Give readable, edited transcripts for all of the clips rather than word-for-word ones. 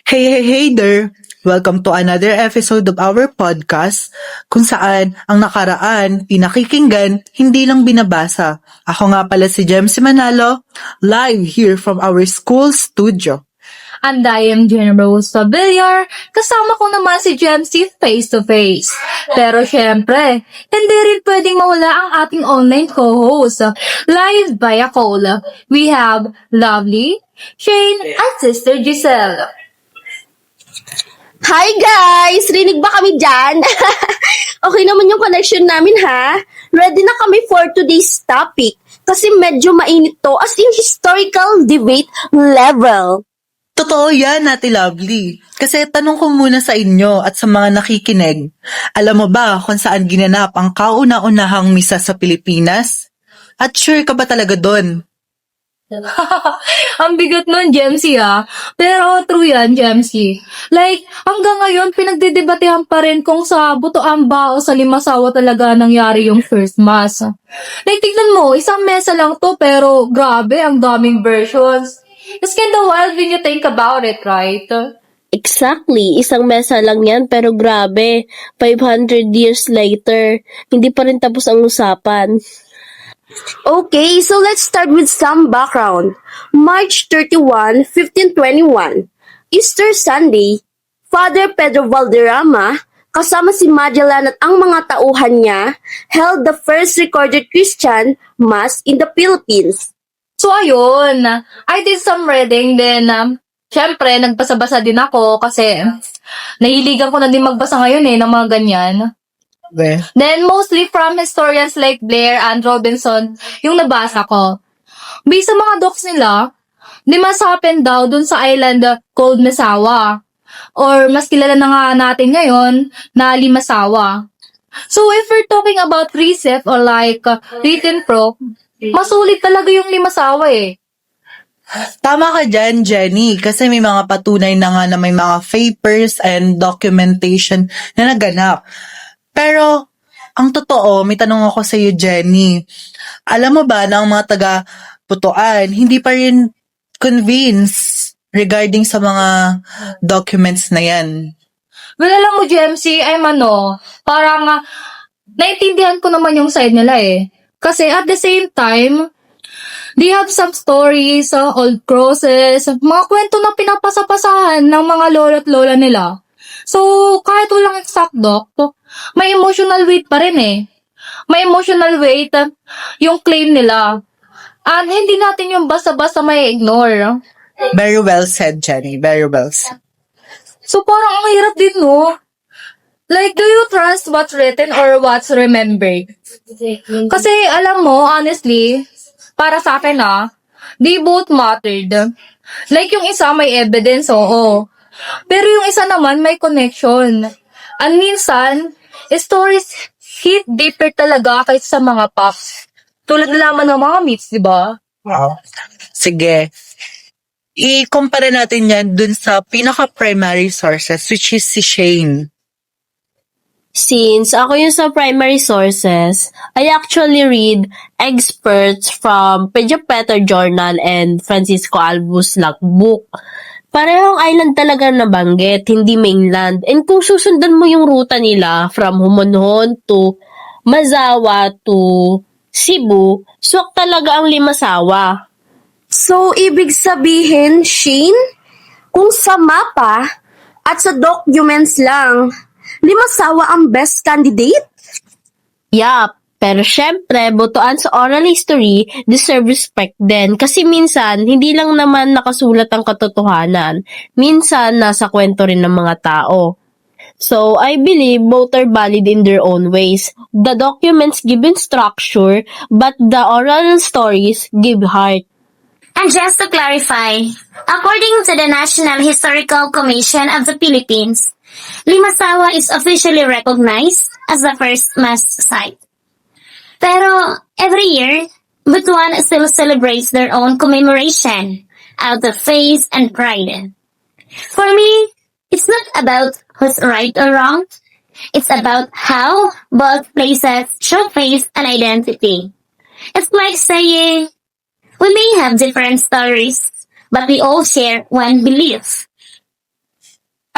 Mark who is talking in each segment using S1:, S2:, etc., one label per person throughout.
S1: Hey there! Welcome to another episode of our podcast kung saan ang nakaraan, pinakikinggan, hindi lang binabasa. Ako nga pala si Jemsy Manalo, live here from our school studio.
S2: And I am Jenna Rose Villar, kasama ko naman si Gemcy face to face. Pero syempre, hindi rin pwedeng mawala ang ating online co-host. Live via call, we have Lovely, Shane, and Sister Giselle.
S3: Hi guys! Rinig ba kami dyan? Okay naman yung connection namin ha? Ready na kami for today's topic kasi medyo mainit to as in historical debate level.
S1: Totoo yan, Ate Lovely. Kasi tanong ko muna sa inyo at sa mga nakikinig. Alam mo ba kung saan ginanap ang kauna-unahang misa sa Pilipinas? At sure ka ba talaga doon?
S2: Ang bigat nun, Gemcy ha. Pero true yan, Gemcy. Like, hanggang ngayon, pinagdidebatehan pa rin kung sa Butuan ba o sa Limasawa talaga nangyari yung first mass. Like, tignan mo, isang mesa lang to, pero grabe, ang daming versions. It's kinda wild when you think about it, right?
S3: Exactly, isang mesa lang yan pero grabe, 500 years later, hindi pa rin tapos ang usapan. Okay, so let's start with some background. March 31, 1521, Easter Sunday, Father Pedro Valderrama, kasama si Magellan at ang mga tauhan niya, held the first recorded Christian Mass in the Philippines.
S2: So, ayun. I did some reading then, syempre, nagbasa-basa din ako kasi nahiligan ko na din magbasa ngayon ng mga ganyan.
S1: Okay.
S2: Then, mostly from historians like Blair and Robinson, yung nabasa ko. Based sa mga docs nila, mas happened daw dun sa island called Misawa. Or mas kilala na nga natin ngayon na Limasawa. So, if we're talking about precept or like written proof, masulit talaga yung Limasawa
S1: Tama ka dyan, Jenny, kasi may mga patunay na nga na may mga papers and documentation na naganap. Pero, ang totoo, may tanong ako sa iyo, Jenny. Alam mo ba na ang mga taga-Butuan, hindi pa rin convinced regarding sa mga documents na yan?
S2: Well, alam mo, Gemcy, parang naintindihan ko naman yung side nila Kasi at the same time, they have some stories, old crosses, mga kwento na pinapasapasahan ng mga lolo't lola nila. So, kahit walang exact doc, may emotional weight pa rin May emotional weight yung claim nila. And hindi natin yung basta-basta may ignore.
S1: Very well said, Jenny. Very well said.
S2: So, parang ang hirap din, no? Like, do you trust what's written or what's remembered? Kasi, alam mo, honestly, para sa akin they both mattered. Like, yung isa may evidence, oo. Pero yung isa naman may connection. And minsan, stories hit deeper talaga kaysa sa mga facts. Tulad na naman ng mga myths, di ba?
S1: Wow. Sige. I-compare natin yan dun sa pinaka-primary sources, which is si Shane.
S3: Since ako yung sa primary sources, I actually read experts from Peter Journal and Francisco Albus Logbook. Parehong island talaga nabanggit, hindi mainland. And kung susundan mo yung ruta nila from Humonhon to Mazawa to Cebu, swak talaga ang Limasawa. So, ibig sabihin, Shane, kung sa mapa at sa documents lang, Limasawa ang best candidate? Yup. Pero syempre, Butuan sa oral history deserve respect din kasi minsan, hindi lang naman nakasulat ang katotohanan. Minsan, nasa kwento rin ng mga tao. So, I believe both are valid in their own ways. The documents give structure, but the oral stories give heart.
S4: And just to clarify, according to the National Historical Commission of the Philippines, Limasawa is officially recognized as the first mass site. Pero every year, Butuan still celebrates their own commemoration out of faith and pride. For me, it's not about who's right or wrong. It's about how both places show faith and identity. It's like saying, we may have different stories, but we all share one belief.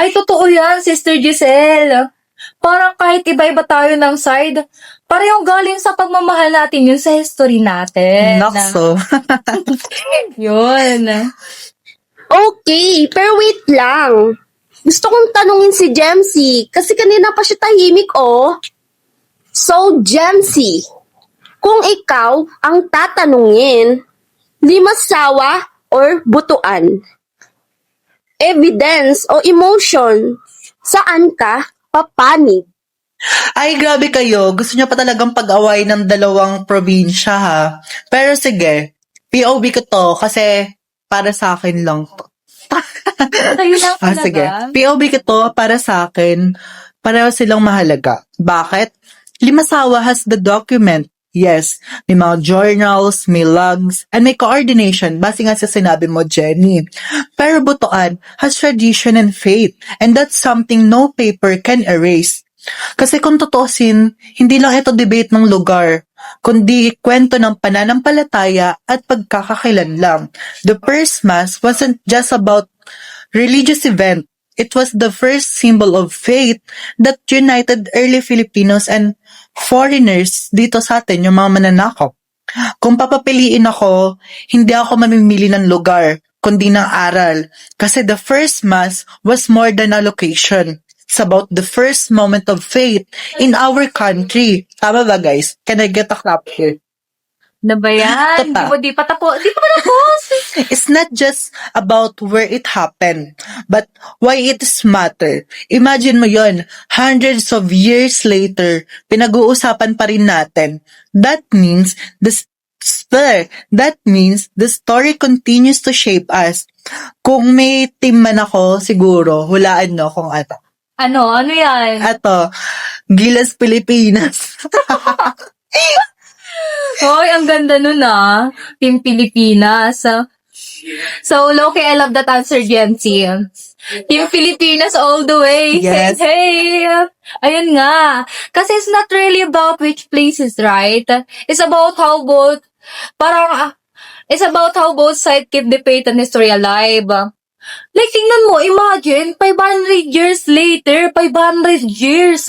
S2: Ay, totoo yan, Sister Giselle. Parang kahit iba-iba tayo ng side, parehong galing sa pagmamahal natin yun sa history natin.
S1: Nakso.
S2: Yun.
S5: Okay, pero wait lang. Gusto kong tanungin si Gemsy kasi kanina pa siya tahimik, oh. So, Gemsy, kung ikaw ang tatanungin, limasawa or butuan? Evidence o emotion, saan ka papanig?
S1: Ay, grabe kayo. Gusto niyo pa talagang pag-away ng dalawang probinsya, ha? Pero sige, POV ko to kasi para sa akin lang to.
S2: Sa'yo lang talaga.
S1: Sige. POV ko to para sa akin. Pareho silang mahalaga. Bakit? Limasawa has the document. Yes, may mga journals, may logs, and may coordination, base nga sa sinabi mo, Jenny. Pero Butuan has tradition and faith, and that's something no paper can erase. Kasi kung tutusin, hindi lang ito debate ng lugar, kundi kwento ng pananampalataya at pagkakakilanlang. The first mass wasn't just about religious event. It was the first symbol of faith that united early Filipinos and foreigners dito sa atin, yung mga mananakop. Kung papapiliin ako, hindi ako mamimili ng lugar, kundi ng aral. Kasi the first mass was more than a location. It's about the first moment of faith in our country. Tama ba, guys? Can I get a clap here?
S2: Na ba yan?
S1: Ito pa.
S2: Di pa tapos.
S1: It's not just about where it happened, but why it is matter. Imagine mo yon, hundreds of years later, pinag-uusapan pa rin natin. That means the story continues to shape us. Kung may team man ako, siguro, hulaan nyo kung ano.
S2: Ano yan?
S1: Ato, Gilas Pilipinas.
S2: Hoy, ang ganda nun Team Pilipinas. So, Loki, I love that answer, Jency. Team Pilipinas all the way.
S1: Yes.
S2: Hey. Ayun nga. Kasi it's not really about which places, right? It's about how both sides keep the faith and history alive. Like, tingnan mo, imagine, 500 years later, 500 years.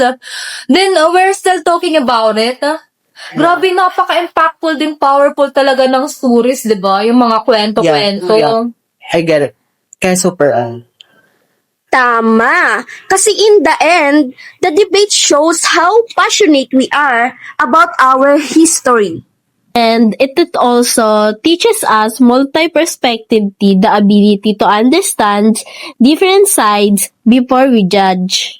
S2: Then, we're still talking about it. Grabe, napaka-impactful din, powerful talaga ng stories, di ba? Yung mga kwento-kwento.
S1: Yeah. I get it. Kaya super,
S5: Tama. Kasi in the end, the debate shows how passionate we are about our history.
S3: And it also teaches us multi-perspectivity, the ability to understand different sides before we judge.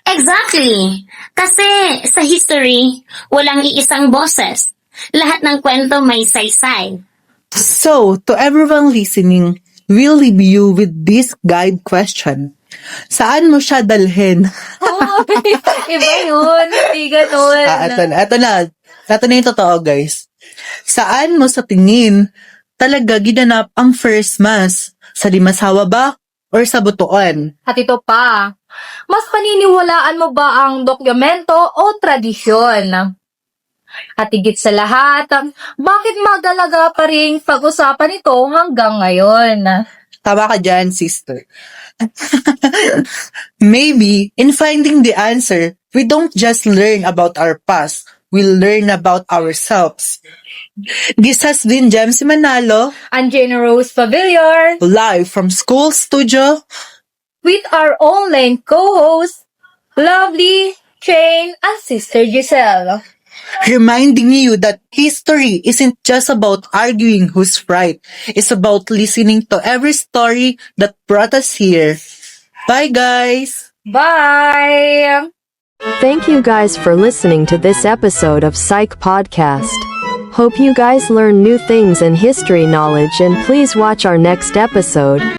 S4: Exactly. Kasi sa history, walang iisang boses. Lahat ng kwento may saysay.
S1: So, to everyone listening, we'll leave you with this guide question. Saan mo siya dalhin?
S2: Oh, iba yun. Hindi ganun.
S1: Ito na yung totoo, guys. Saan mo sa tingin talaga ginanap ang first mass? Sa Limasawa ba? Or sa Butuan?
S2: At ito pa, mas paniniwalaan mo ba ang dokumento o tradisyon? At higit sa lahat, bakit magalaga pa rin pag-usapan ito hanggang ngayon?
S1: Tama ka dyan, sister. Maybe, in finding the answer, we don't just learn about our past, we learn about ourselves. This has been Gemsy Manalo,
S2: And Jane Rose Pavilion,
S1: live from School Studio.
S2: with our online co-hosts, Lovely, Jane, and Sister Giselle.
S1: Reminding you that history isn't just about arguing who's right. It's about listening to every story that brought us here. Bye, guys!
S2: Bye!
S6: Thank you guys for listening to this episode of Psych Podcast. Hope you guys learn new things and history knowledge, and please watch our next episode.